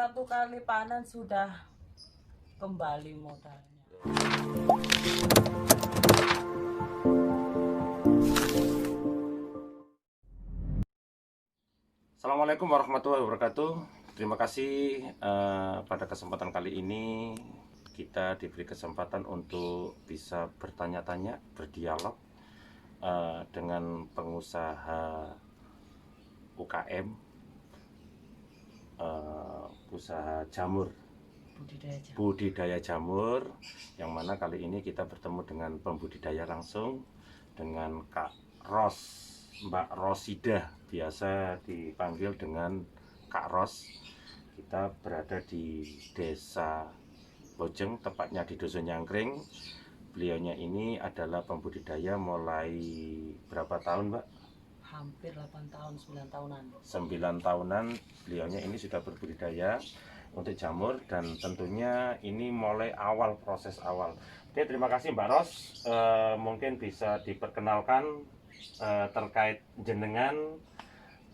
satu kali panen sudah kembali modalnya. Assalamualaikum warahmatullahi wabarakatuh. Terima kasih pada kesempatan kali ini kita diberi kesempatan untuk bisa bertanya-tanya, berdialog dengan pengusaha UKM, usaha jamur, budidaya jamur, yang mana kali ini kita bertemu dengan pembudidaya langsung dengan Kak Ros, Mbak Rosida, biasa dipanggil dengan Kak Ros. Kita berada di Desa Bojeng, tepatnya di Dusun Nyangkring. Beliaunya ini adalah pembudidaya mulai berapa tahun, Mbak? Hampir 8 tahun, 9 tahunan. 9 tahunan beliaunya ini sudah berbudidaya untuk jamur, dan tentunya ini mulai awal, proses awal. Oke, terima kasih Mbak Ros. Mungkin bisa diperkenalkan terkait jenengan,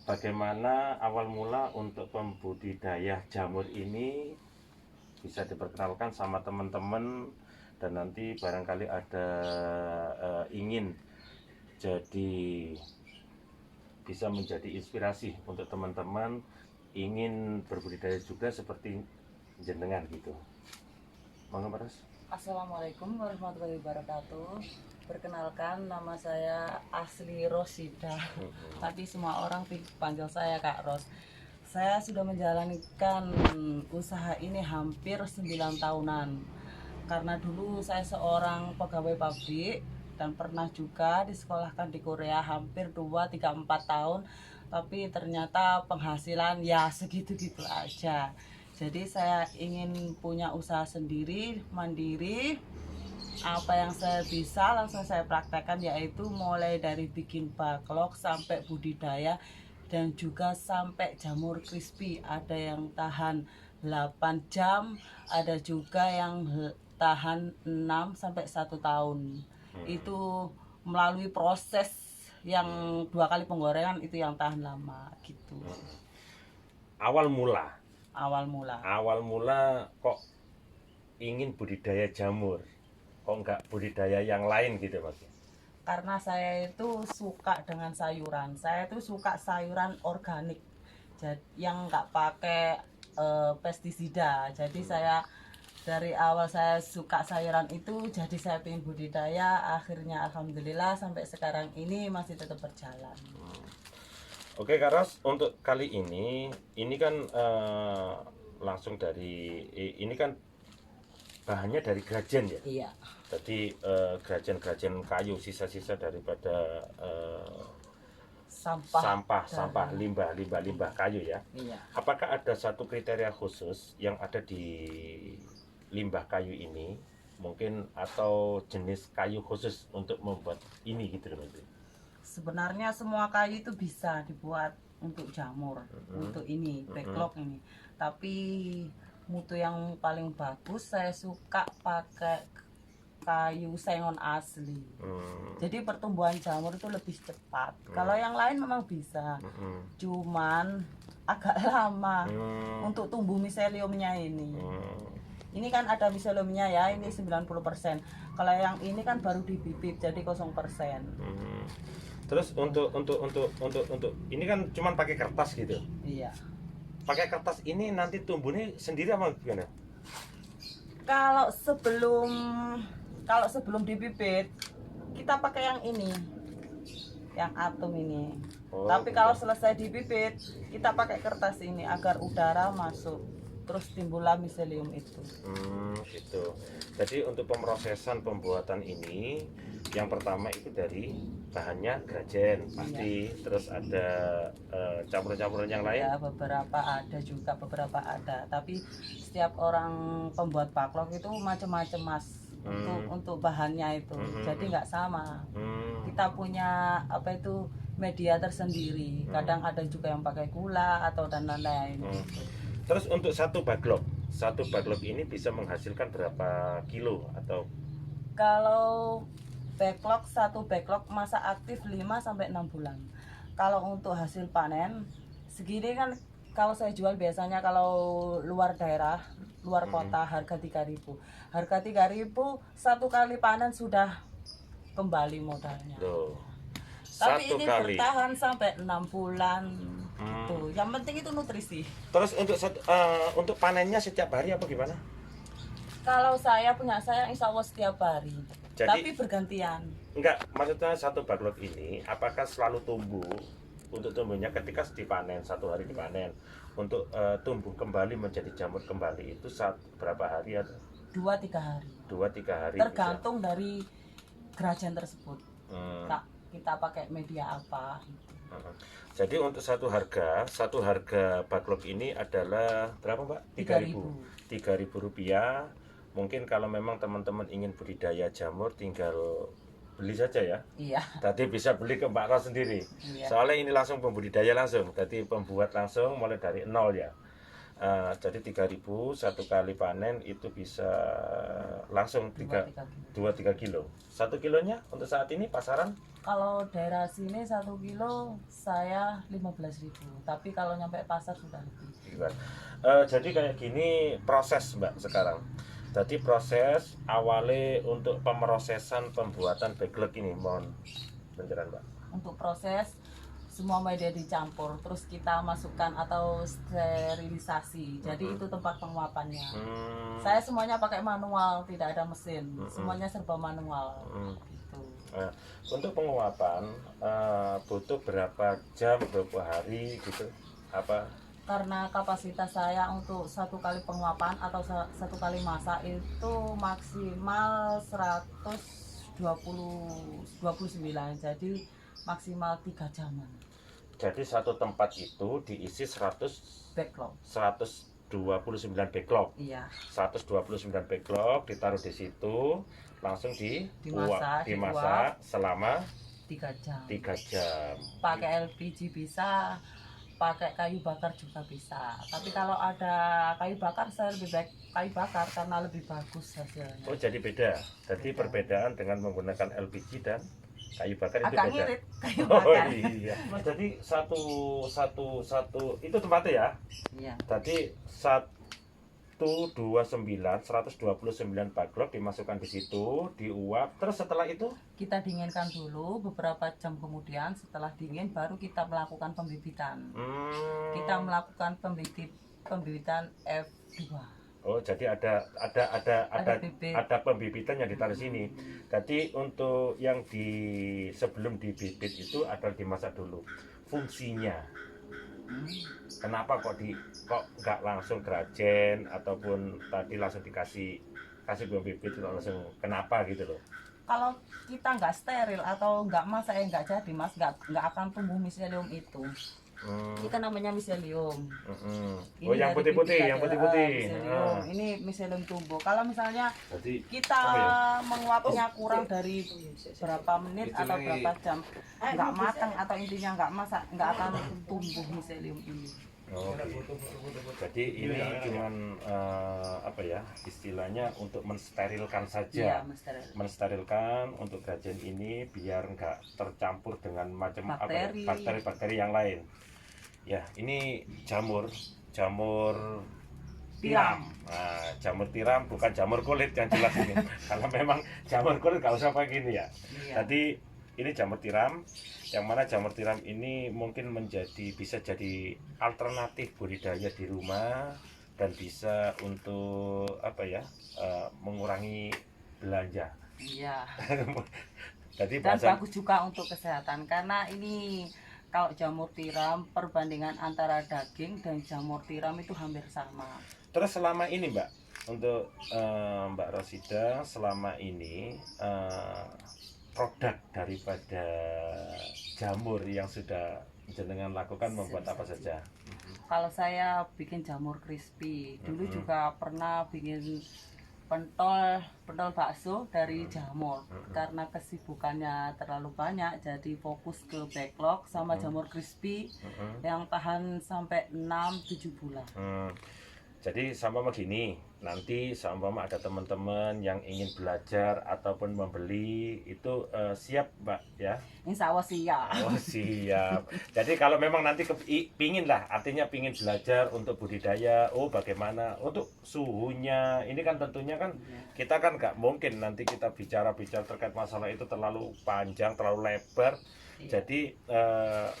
bagaimana awal mula untuk pembudidaya jamur ini, bisa diperkenalkan sama teman-teman, dan nanti barangkali ada ingin jadi bisa menjadi inspirasi untuk teman-teman ingin berbudidaya juga seperti jenengan gitu. Monggo Mbak Ros. Assalamualaikum warahmatullahi wabarakatuh. Perkenalkan, nama saya Asli Rosida, tapi semua orang panggil saya Kak Ros. Saya sudah menjalankan usaha ini hampir 9 tahunan. Karena dulu saya seorang pegawai pabrik dan pernah juga disekolahkan di Korea hampir 2, 3, 4 tahun. Tapi ternyata penghasilan ya segitu-gitu aja. Jadi saya ingin punya usaha sendiri, mandiri. Apa yang saya bisa langsung saya praktekkan, yaitu mulai dari bikin backlog sampai budidaya dan juga sampai jamur crispy. Ada yang tahan 8 jam, ada juga yang tahan 6 sampai 1 tahun. Itu melalui proses yang 2 kali penggorengan, itu yang tahan lama gitu. Awal mula Awal mula kok ingin budidaya jamur, kok nggak budidaya yang lain gitu Mas? Karena saya itu suka dengan sayuran. Saya itu suka sayuran organik, yang nggak pakai pestisida. Jadi saya dari awal saya suka sayuran itu, jadi saya ingin budidaya. Akhirnya alhamdulillah sampai sekarang ini masih tetap berjalan. Oke Kak Ros, untuk kali ini kan langsung dari ini kan bahannya dari grajen ya. Iya. Jadi grajen-grajen kayu, sisa-sisa daripada sampah limbah kayu ya. Iya. Apakah ada satu kriteria khusus yang ada di limbah kayu ini, mungkin, atau jenis kayu khusus untuk membuat ini gitu loh Mas? Sebenarnya semua kayu itu bisa dibuat untuk jamur, untuk ini backlog ini. Tapi mutu yang paling bagus saya suka pakai kayu sengon asli. Jadi pertumbuhan jamur itu lebih cepat. Kalau yang lain memang bisa, cuman agak lama untuk tumbuh miseliumnya ini. Ini kan ada miseliumnya ya, ini 90%. Kalau yang ini kan baru dibibit, jadi 0%. Terus untuk ini kan cuman pakai kertas gitu. Iya. Pakai kertas ini nanti tumbuhnya sendiri apa gimana? Kalau sebelum dibibit kita pakai yang ini, yang atom ini. Tapi kalau selesai dibibit kita pakai kertas ini agar udara masuk, terus timbullah miselium itu. Gitu. Jadi untuk pemrosesan pembuatan ini, yang pertama itu dari bahannya grajen pasti, terus ada campuran-campuran yang lain. Ya, beberapa ada, tapi setiap orang pembuat backlog itu macam-macam Mas. Untuk bahannya itu, jadi nggak sama. Kita punya media tersendiri. Kadang ada juga yang pakai gula atau dan lain-lain. Terus untuk satu backlog ini bisa menghasilkan berapa kilo atau? Kalau satu backlog masa aktif 5 sampai 6 bulan. Kalau untuk hasil panen segini kan kalau saya jual biasanya kalau luar daerah, luar kota harga 3.000. Harga 3.000 satu kali panen sudah kembali modalnya. Loh, Tapi satu ini kali. bertahan sampai 6 bulan gitu. Yang penting itu nutrisi. Terus untuk panennya setiap hari apa gimana? Kalau saya punya saya insya Allah setiap hari. Jadi- Tapi bergantian. Enggak, maksudnya satu backlog ini apakah selalu tumbuh? Untuk tumbuhnya ketika dipanen, satu hari dipanen, untuk tumbuh kembali menjadi jamur kembali itu berapa hari atau 2-3 hari. 2-3 hari? Tergantung dari kerajaan tersebut. Bisa. Kita pakai media apa. Jadi untuk satu harga backlog ini adalah berapa Mbak? 3.000. 3.000 rupiah. Mungkin kalau memang teman-teman ingin budidaya jamur tinggal beli saja ya. Iya. Tadi bisa beli ke Mbak Ros sendiri. Iya. Soalnya ini langsung pembudidaya langsung. Tadi pembuat langsung mulai dari nol ya. Jadi 3.000 satu kali panen itu bisa langsung 2-3 kilo. 1 kilonya untuk saat ini pasaran? Kalau daerah sini 1 kilo saya 15.000. Tapi kalau nyampe pasar sudah lebih. Jadi kayak gini proses Mbak sekarang. Jadi proses awalnya untuk pemrosesan pembuatan backlog ini, mohon pencerahan Mbak. Untuk proses semua media dicampur, terus kita masukkan atau sterilisasi. Jadi itu tempat penguapannya. Saya semuanya pakai manual, tidak ada mesin. Semuanya serba manual. Gitu. Nah, untuk penguapan butuh berapa jam, berapa hari gitu? Apa? Karena kapasitas saya untuk satu kali penguapan atau satu kali masak itu maksimal 129, jadi maksimal 3 jaman. Jadi satu tempat itu diisi 129 backlog. Iya. 129 backlog ditaruh di situ, langsung dimasak selama 3 jam. 3 jam. Pakai LPG bisa, pakai kayu bakar juga bisa. Tapi kalau ada kayu bakar saya lebih baik kayu bakar karena lebih bagus hasilnya. Oh, jadi beda. Jadi perbedaan dengan menggunakan LPG dan kayu bakar itu Agak beda. ngirit kayu Oh bakar. iya. Jadi satu itu tempatnya ya. Iya. Jadi 129 backlog dimasukkan di situ, diuap. Terus setelah itu Kita dinginkan dulu, beberapa jam kemudian setelah dingin baru kita melakukan pembibitan. Kita melakukan pembibitan F2. Oh, jadi ada pembibitan yang ditaruh sini. Jadi untuk yang sebelum dibibit itu adalah dimasak dulu. Fungsinya kenapa kok nggak langsung grajen ataupun tadi langsung kasih pembibit langsung, kenapa gitu loh? Kalau kita nggak steril atau nggak masak nggak jadi mas, nggak akan tumbuh miselium itu. Itu namanya miselium. Oh, yang putih-putih, miselium. Ini miselium tumbuh. Kalau misalnya Jadi, kita menguapnya kurang dari berapa menit atau berapa jam, nggak matang atau intinya nggak masak, nggak akan tumbuh miselium ini. Oh, gitu. Jadi ini cuman apa ya istilahnya untuk mensterilkan saja. Iya, Mensterilkan untuk grajen ini biar nggak tercampur dengan macam bakteri-bakteri yang lain. Ya, ini jamur tiram. Nah, jamur tiram bukan jamur kulit yang jelas ini. Kalau memang jamur kulit nggak usah pakai ini ya. Iya. Jadi ini jamur tiram, yang mana jamur tiram ini mungkin bisa jadi alternatif budidaya di rumah dan bisa untuk apa ya mengurangi belanja. Iya. Jadi Dan bagus juga untuk kesehatan karena ini kalau jamur tiram perbandingan antara daging dan jamur tiram itu hampir sama. Terus selama ini Mbak, untuk Mbak Rosida selama ini produk daripada jamur yang sudah jenengan lakukan membuat apa saja? Kalau saya bikin jamur crispy, dulu juga pernah bikin pentol bakso dari jamur. Karena kesibukannya terlalu banyak, jadi fokus ke backlog sama jamur crispy yang tahan sampai 6-7 bulan. Jadi seumpama gini, nanti seumpama ada teman-teman yang ingin belajar ataupun membeli itu siap Mbak ya. Insya Allah siap. Oh siap. Jadi kalau memang nanti pingin lah, artinya pingin belajar untuk budidaya, oh bagaimana untuk suhunya, ini kan tentunya kan kita kan nggak mungkin nanti kita bicara-bicara terkait masalah itu terlalu panjang, terlalu lebar. Jadi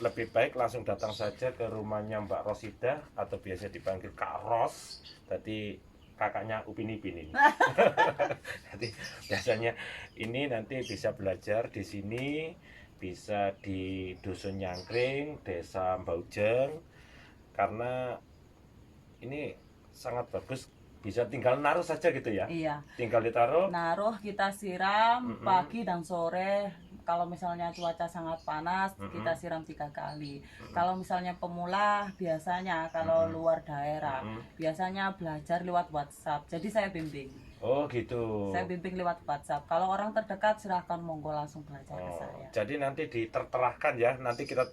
lebih baik langsung datang saja ke rumahnya Mbak Rosida atau biasa dipanggil Kak Ros. Tadi kakaknya Upin Ipin ini. Jadi biasanya ini nanti bisa belajar di sini, bisa di Dusun Nyangkring, Desa Mbaujeng, karena ini sangat bagus. Bisa tinggal naruh saja gitu ya. Iya. Tinggal ditaruh. Naruh, kita siram pagi dan sore. Kalau misalnya cuaca sangat panas, kita siram 3 kali. Kalau misalnya pemula, biasanya kalau luar daerah, biasanya belajar lewat WhatsApp. Jadi saya bimbing. Oh gitu. Saya bimbing lewat WhatsApp. Kalau orang terdekat silahkan monggo langsung belajar ke saya. Jadi nanti diterterakan ya. Nanti kita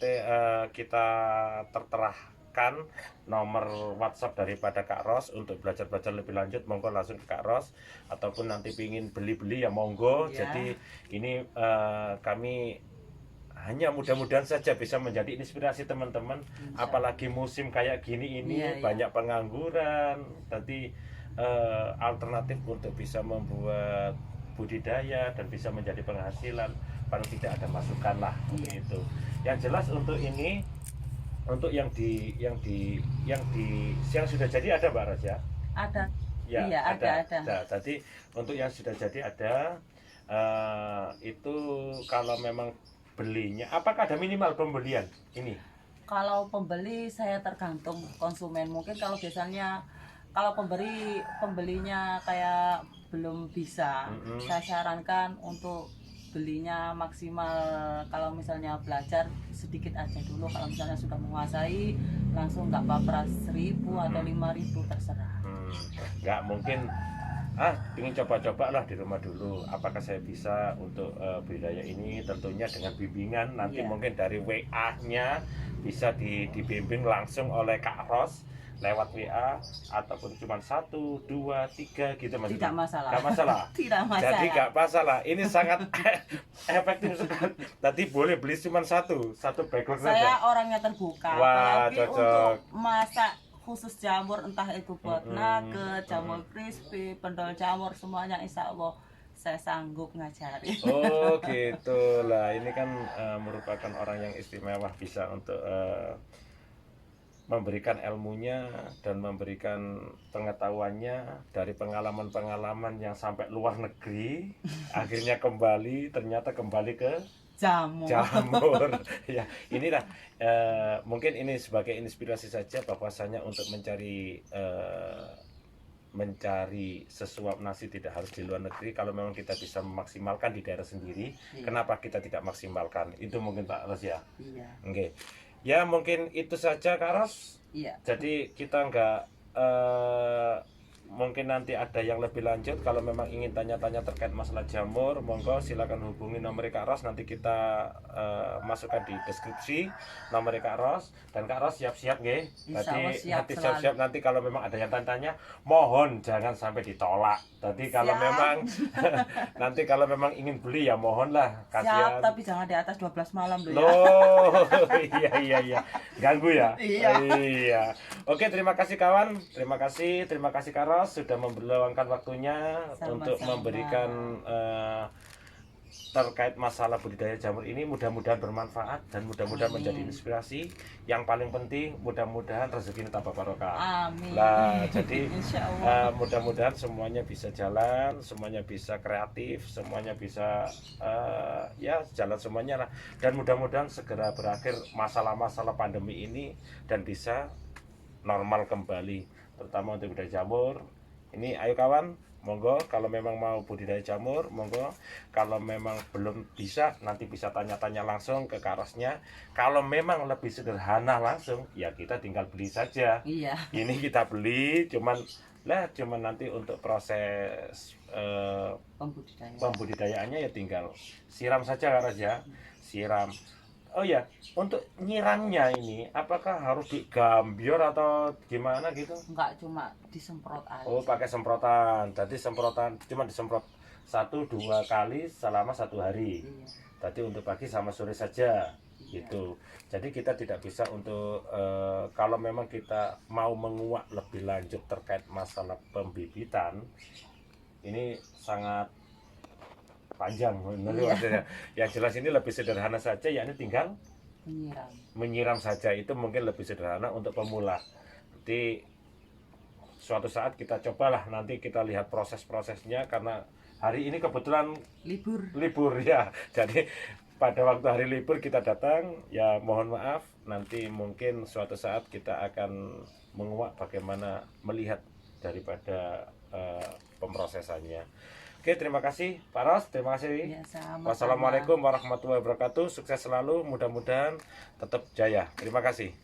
terterahkan nomor WhatsApp daripada Kak Ros untuk belajar-belajar lebih lanjut. Monggo langsung ke Kak Ros, ataupun nanti pingin beli-beli ya monggo. Iya. Jadi ini kami hanya mudah-mudahan saja bisa menjadi inspirasi teman-teman. Apalagi musim kayak gini ini Iya, iya. banyak pengangguran. Tadi alternatif untuk bisa membuat budidaya dan bisa menjadi penghasilan, paling tidak ada masukan lah itu. Yang jelas untuk ini, untuk yang sudah jadi ada Mbak Ros ya? Ada. Ya, Iya, ada. Nah, jadi untuk yang sudah jadi ada itu kalau memang belinya, apakah ada minimal pembelian ini? Kalau pembeli saya tergantung konsumen. Mungkin kalau biasanya kalau pembelinya kayak belum bisa, saya sarankan untuk belinya maksimal. Kalau misalnya belajar sedikit aja dulu. Kalau misalnya sudah menguasai, langsung nggak apa-apa 1.000 atau 5.000 terserah. Nggak mungkin ingin coba-coba lah di rumah dulu, apakah saya bisa untuk budidaya ini, tentunya dengan bimbingan. Nanti mungkin dari WA-nya bisa dibimbing langsung oleh Kak Ros lewat WA, ataupun cuma 1, 2, 3 gitu Mas. Tidak masalah. Nggak masalah. Tidak masalah. Jadi nggak masalah. Ini sangat efektif sekali. Tadi boleh beli cuma satu backlog saja. Saya orangnya terbuka. Wah, Apalagi cocok. untuk masak khusus jamur, entah itu buat nugget, jamur crispy, pendol jamur, semuanya insya Allah saya sanggup ngajari. Oh gitu lah, ini kan merupakan orang yang istimewa, bisa untuk memberikan ilmunya dan memberikan pengetahuannya dari pengalaman-pengalaman yang sampai luar negeri, akhirnya ternyata kembali ke Jamur. Ya, inilah mungkin ini sebagai inspirasi saja bahwasanya untuk mencari sesuap nasi tidak harus di luar negeri. Kalau memang kita bisa memaksimalkan di daerah sendiri, kenapa kita tidak maksimalkan? Itu mungkin Pak Ros ya. Iya. Oke. Ya mungkin itu saja Kak Ros. Iya. Jadi kita nggak mungkin nanti ada yang lebih lanjut. Kalau memang ingin tanya-tanya terkait masalah jamur, monggo silakan hubungi nomor Kak Ros. Nanti kita masukkan di deskripsi nomor Kak Ros. Dan Kak Ros siap-siap nggih. Tadi siap-siap nanti kalau memang ada yang tanya, mohon jangan sampai ditolak. Tadi kalau memang nanti kalau memang ingin beli ya mohonlah, kasihan. Siap, tapi jangan di atas 12 malam loh ya. Loh, iya. Ganggu ya? Iya. Oke, terima kasih kawan. Terima kasih Kak Ros sudah meluangkan waktunya untuk memberikan terkait masalah budidaya jamur ini. Mudah-mudahan bermanfaat dan mudah-mudahan menjadi inspirasi. Yang paling penting mudah-mudahan rezeki tambah barokah. Amin. Nah, jadi Insyaallah. mudah-mudahan semuanya bisa jalan, semuanya bisa kreatif, semuanya bisa ya jalan semuanya lah. Dan mudah-mudahan segera berakhir masalah-masalah pandemi ini dan bisa normal kembali, terutama untuk budidaya jamur. Ini ayo kawan, monggo kalau memang mau budidaya jamur, monggo. Kalau memang belum bisa, nanti bisa tanya-tanya langsung ke Kak Rosnya. Kalau memang lebih sederhana langsung, ya kita tinggal beli saja. Iya. Ini kita beli, cuman nanti untuk proses pembudidayaannya ya tinggal siram saja Kak Ros ya. Siram Oh ya, untuk nyiramnya ini apakah harus digambior atau gimana gitu? Enggak, cuma disemprot aja. Oh, pakai semprotan. Jadi semprotan cuma disemprot 1-2 kali selama 1 hari. Iya, Tadi untuk pagi sama sore saja iya. gitu. Jadi kita tidak bisa untuk kalau memang kita mau menguak lebih lanjut terkait masalah pembibitan, ini sangat panjang benar Iya. maksudnya. Yang jelas ini lebih sederhana saja, yakni tinggal Menyiram. menyiram saja, itu mungkin lebih sederhana untuk pemula. Nanti suatu saat kita cobalah, nanti kita lihat proses-prosesnya, karena hari ini kebetulan libur ya. Jadi pada waktu hari libur kita datang, ya mohon maaf, nanti mungkin suatu saat kita akan menguak bagaimana melihat daripada pemrosesannya. Oke, terima kasih Pak Ros, terima kasih. Ya, sama-sama. Wassalamualaikum warahmatullahi wabarakatuh. Sukses selalu, mudah-mudahan tetap jaya. Terima kasih.